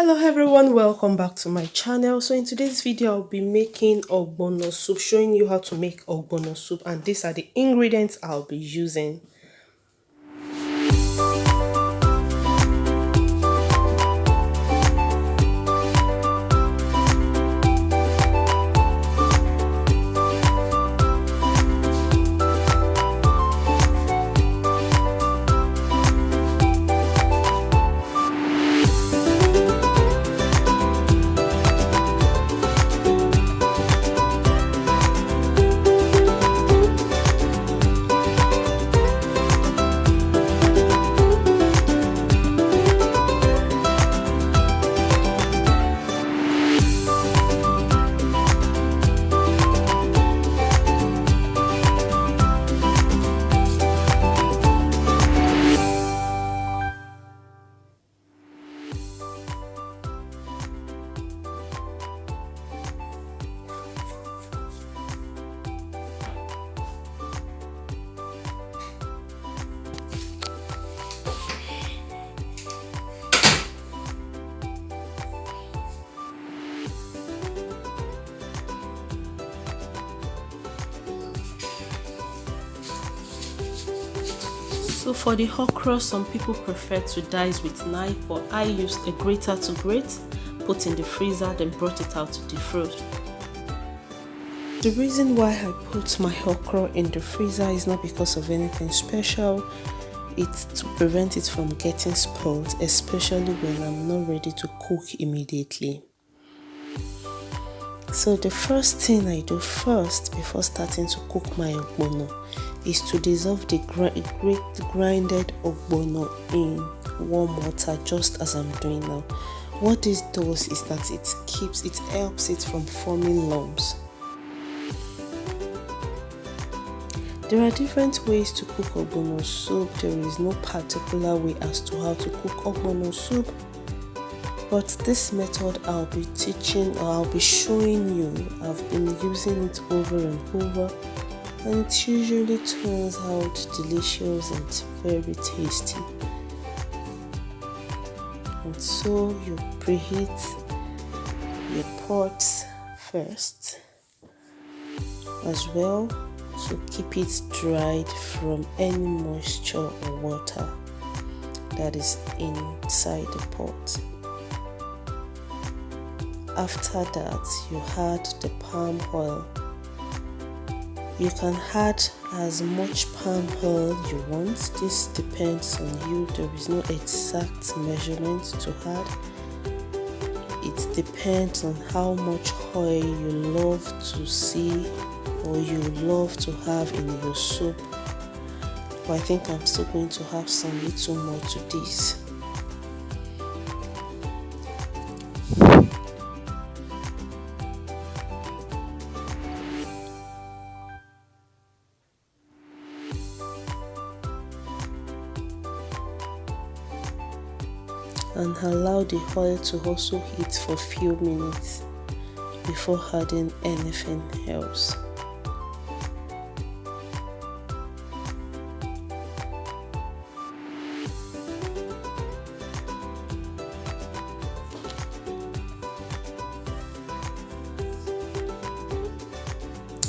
Hello everyone, welcome back to my channel. So in today's video I'll be making ogbono soup, showing you how to make ogbono soup, and these are the ingredients I'll be using. So for the okra, some people prefer to dice with knife, but I used a grater to grate, put in the freezer, then brought it out to defrost. The reason why I put my okra in the freezer is not because of anything special. It's to prevent it from getting spoiled, especially when I'm not ready to cook immediately. So the first thing I do before starting to cook my ogbono is to dissolve the grinded ogbono in warm water, just as I'm doing now. What this does is that it helps it from forming lumps. There are different ways to cook ogbono soup. There is no particular way as to how to cook ogbono soup, but this method I'll be teaching, or I'll be showing you, I've been using it over and over, and it usually turns out delicious and very tasty. And so you preheat your pots first as well, to keep it dried from any moisture or water that is inside the pot. After that, you add the palm oil. You can add as much palm oil you want. This depends on you. There is no exact measurement to add. It depends on how much oil you love to see or you love to have in your soup. But I think I'm still going to have some little more to this. And allow the oil to also heat for a few minutes before adding anything else.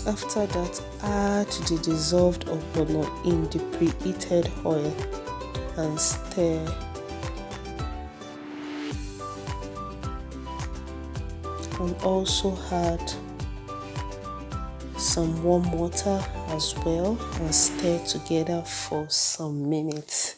After that, add the dissolved ogbono in the preheated oil and stir. And also add some warm water as well and stir together for some minutes.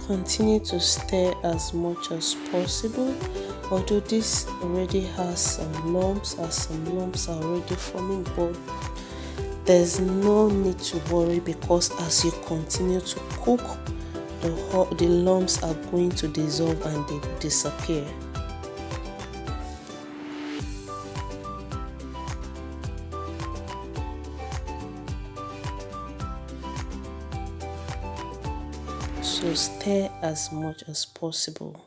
Continue to stir as much as possible. Although this already has some lumps, some lumps are already forming, but there's no need to worry, because as you continue to cook, the lumps are going to dissolve and they disappear. So stir as much as possible.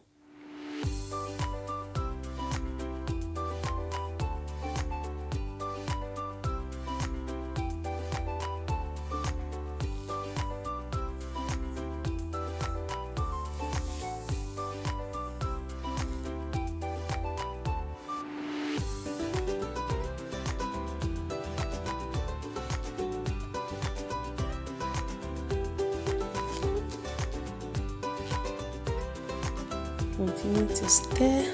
Continue to stir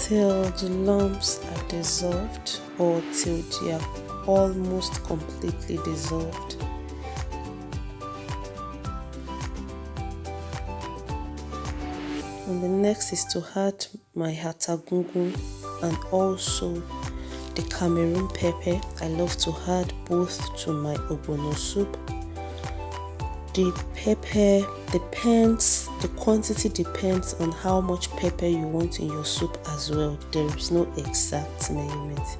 till the lumps are dissolved or till they are almost completely dissolved. And the next is to add my atagungun and also the Cameroon pepper. I love to add both to my Ogbono soup. The pepper depends, the quantity depends on how much pepper you want in your soup as well. There is no exact measurement.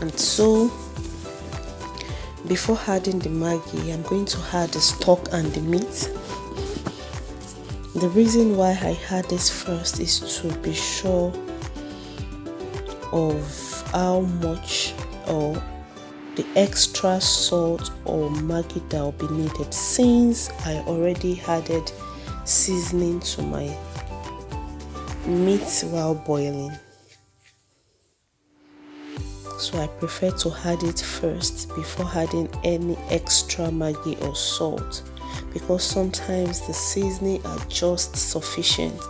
And so, before adding the Maggi, I'm going to add the stock and the meat. The reason why I add this first is to be sure of how much or the extra salt or Maggi that will be needed, since I already added seasoning to my meat while boiling. So I prefer to add it first before adding any extra Maggi or salt, because sometimes the seasoning are just sufficient.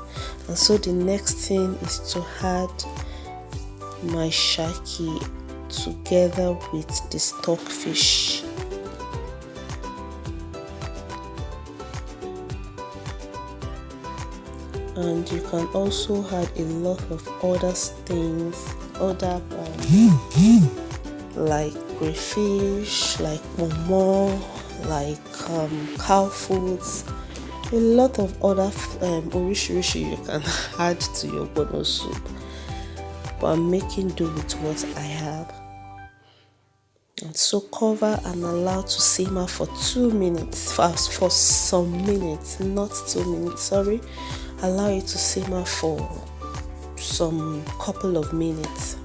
And so the next thing is to add my shaki together with the stockfish. And you can also add a lot of other things, like crayfish, like momo, like cow foods, a lot of other orishirishi you can add to your Ogbono soup. But I'm making do with what I have. And so cover and allow to simmer for 2 minutes, for some minutes, not 2 minutes, sorry. Allow it to simmer for some couple of minutes.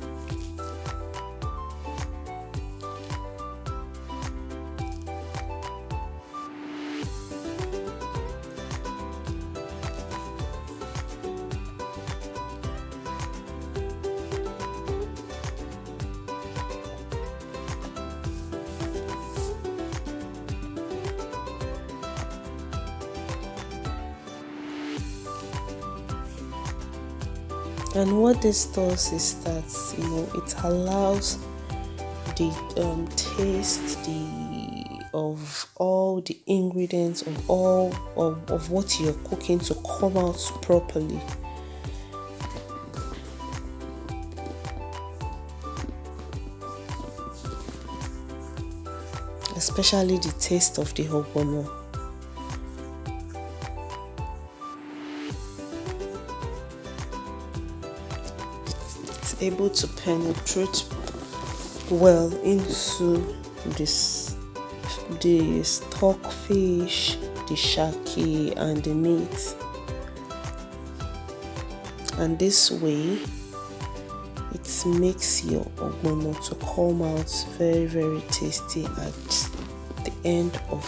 And what this does is that, it allows the taste of all the ingredients of all of what you're cooking to come out properly. Especially the taste of the Ogbono. Able to penetrate well into the stockfish, the shaki, and the meat. And this way, it makes your Ogbono to come out very, very tasty at the end of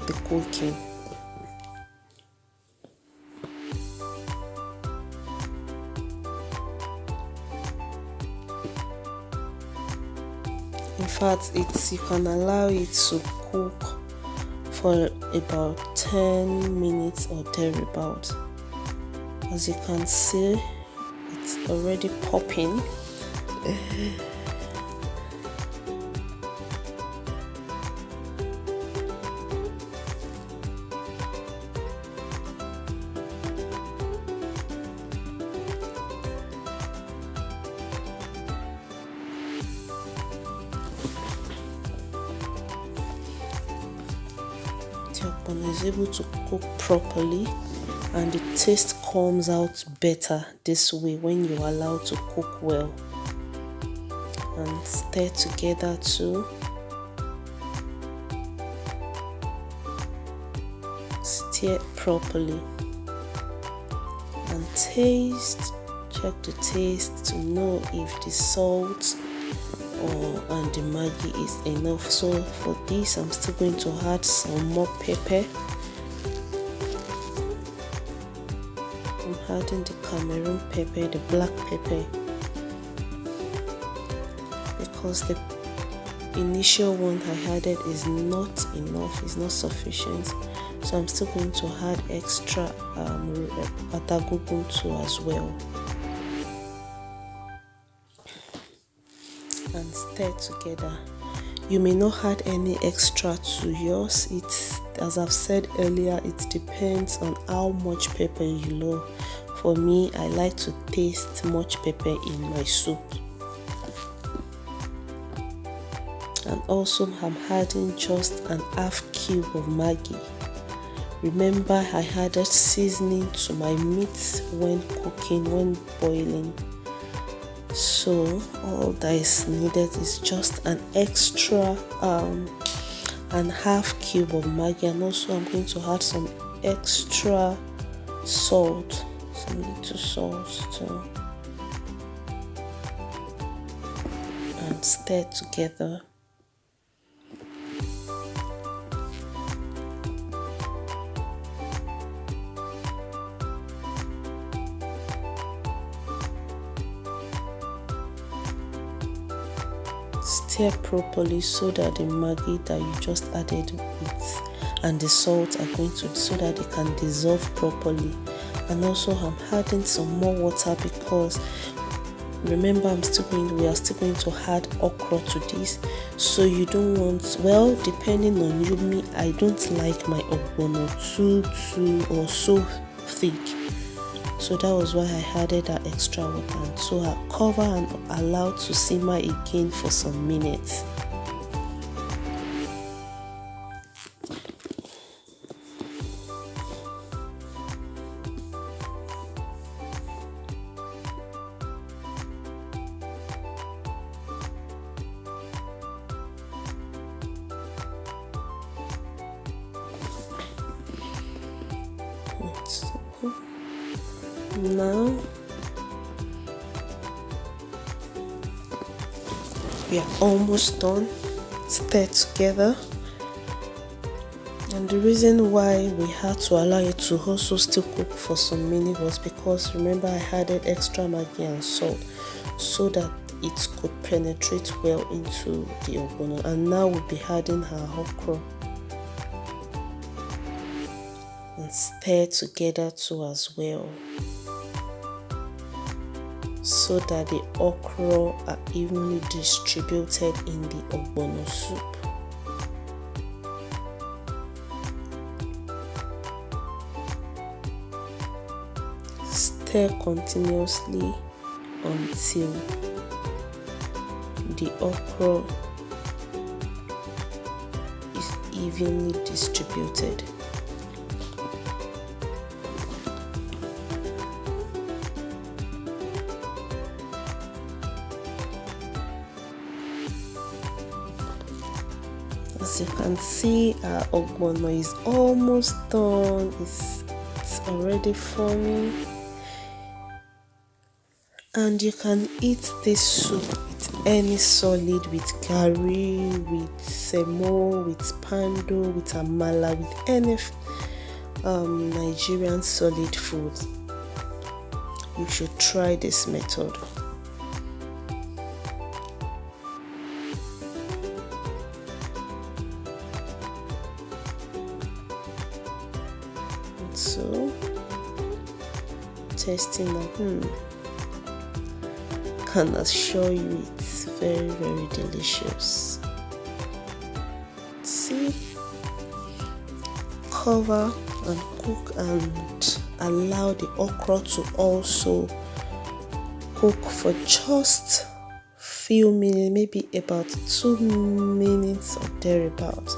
the cooking. In fact, you can allow it to cook for about 10 minutes or thereabout. As you can see, it's already popping. The Ogbono is able to cook properly, and the taste comes out better this way when you allow to cook well. And stir together too. Stir properly and taste. Check the taste to know if the salt and the Maggi is enough. So for this, I'm still going to add some more pepper. I'm adding the Cameroon pepper, the black pepper, because the initial one I added is not enough, is not sufficient. So I'm still going to add extra atagungun too as well, and stir together. You may not add any extra to yours. It's, as I've said earlier, it depends on how much pepper you love. For me, I like to taste much pepper in my soup. And also I'm adding just an half cube of Maggi. Remember, I added seasoning to my meat when cooking, when boiling. So all that is needed is just an extra and half cube of Maggi, and also I'm going to add some extra salt, some little salt too, and stir together. Stir properly so that the Maggi that you just added with and the salt are going to, so that they can dissolve properly. And also I'm adding some more water because remember we are still going to add okra to this. So you don't want, well, depending on you, me, I don't like my ogbono too or so thick. So that was why I added that extra water. And so I cover and allow to simmer again for some minutes. Now we are almost done. Stir together. And the reason why we had to allow it to also still cook for some minutes was because remember I added extra Maggi and salt so that it could penetrate well into the ogbono. And now we'll be adding our okra and stir together too as well, so that the okra are evenly distributed in the ogbono soup. Stir continuously until the okra is evenly distributed. As you can see, our ogbono is almost done. It's already forming, and you can eat this soup with any solid, with curry, with semo, with pando, with amala, with any Nigerian solid food. You should try this method. So tasting that, can assure you it's very, very delicious. See, cover and cook and allow the okra to also cook for just few minutes, maybe about 2 minutes or thereabouts.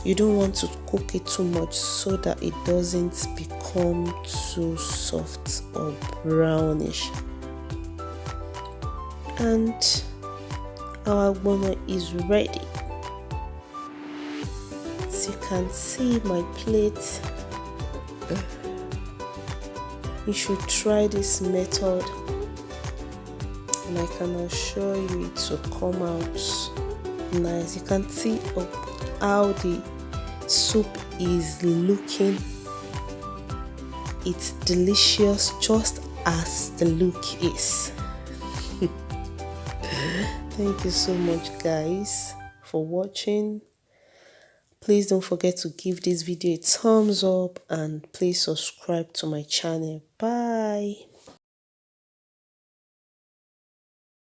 You don't want to cook it too much so that it doesn't become too soft or brownish. And our ogbono is ready. As you can see my plate, you should try this method, and I can assure you it will come out nice. You can see how the soup is looking. It's delicious just as the look is. Thank you so much guys for watching. Please don't forget to give this video a thumbs up and please subscribe to my channel. Bye.